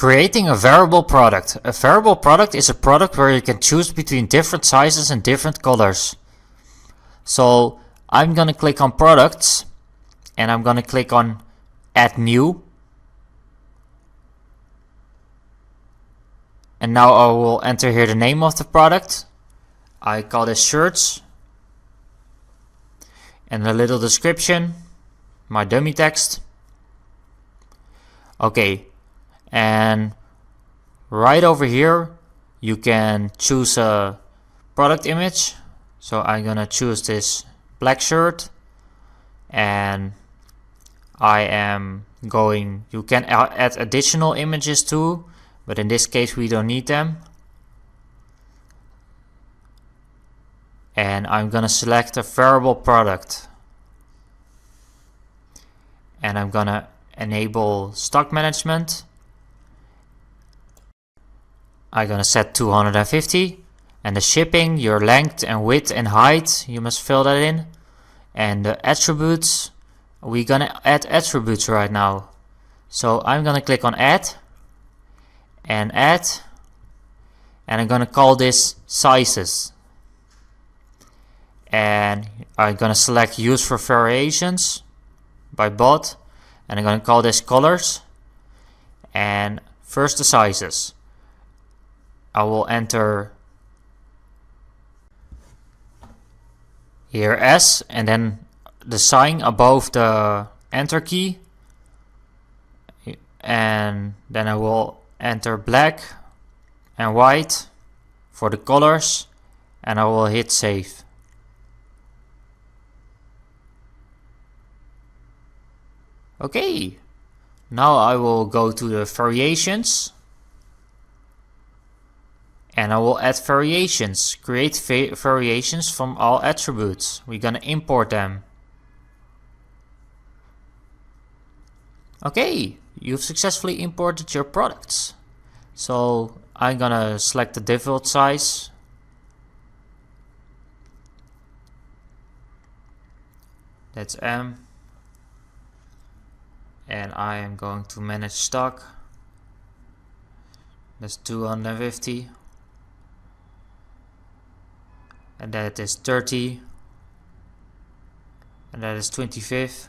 Creating a variable product. A variable product is a product where you can choose between different sizes and different colors. So I'm gonna click on products and I'm gonna click on add new. And now I will enter here the name of the product. I call this shirts. And a little description, my dummy text. Okay. And right over here you can choose a product image. So I'm gonna choose this black shirt, and I am going, you can add additional images too, but in this case we don't need them. And I'm gonna select a variable product, and I'm gonna enable stock management. I'm gonna set 250, and the shipping, your length and width and height, you must fill that in. And the attributes, we're gonna add attributes right now. So I'm gonna click on add, and I'm gonna call this sizes. And I'm gonna select use for variations by bot, and I'm gonna call this colors. And first the sizes. I will enter here S, and then the sign above the enter key, and then I will enter black and white for the colors, and I will hit save. Okay, now I will go to the variations. And I will add variations, create variations from all attributes. We're gonna import them. Okay, you've successfully imported your products. So I'm gonna select the default size. That's M. And I am going to manage stock. That's 250. And that is 30, and that is 25.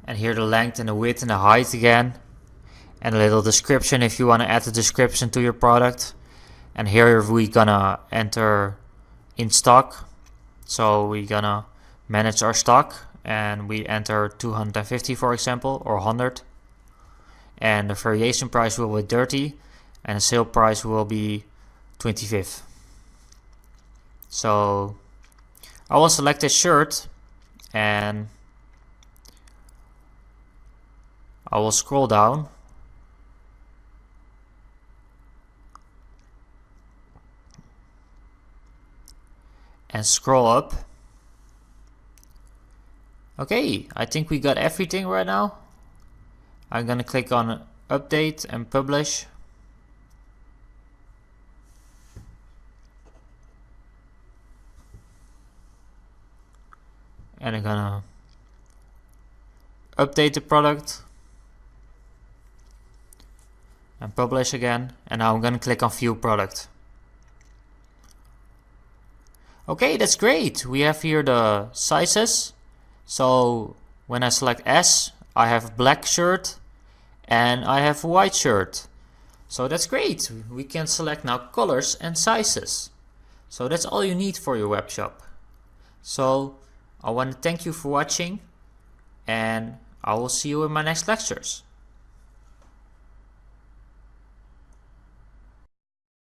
And here the length and the width and the height again, and a little description if you want to add a description to your product. And here we're gonna enter in stock, so we're gonna manage our stock, and we enter 250 for example, or 100. And the variation price will be 30, and the sale price will be 25. So I will select this shirt, and I will scroll down, and scroll up. Okay, I think we got everything right now. I'm gonna click on update and publish. And I'm gonna update the product and publish again. And now I'm gonna click on view product. Okay, that's great. We have here the sizes. So when I select S, I have a black shirt and I have a white shirt. So that's great. We can select now colors and sizes. So that's all you need for your web shop. So I want to thank you for watching, and I will see you in my next lectures.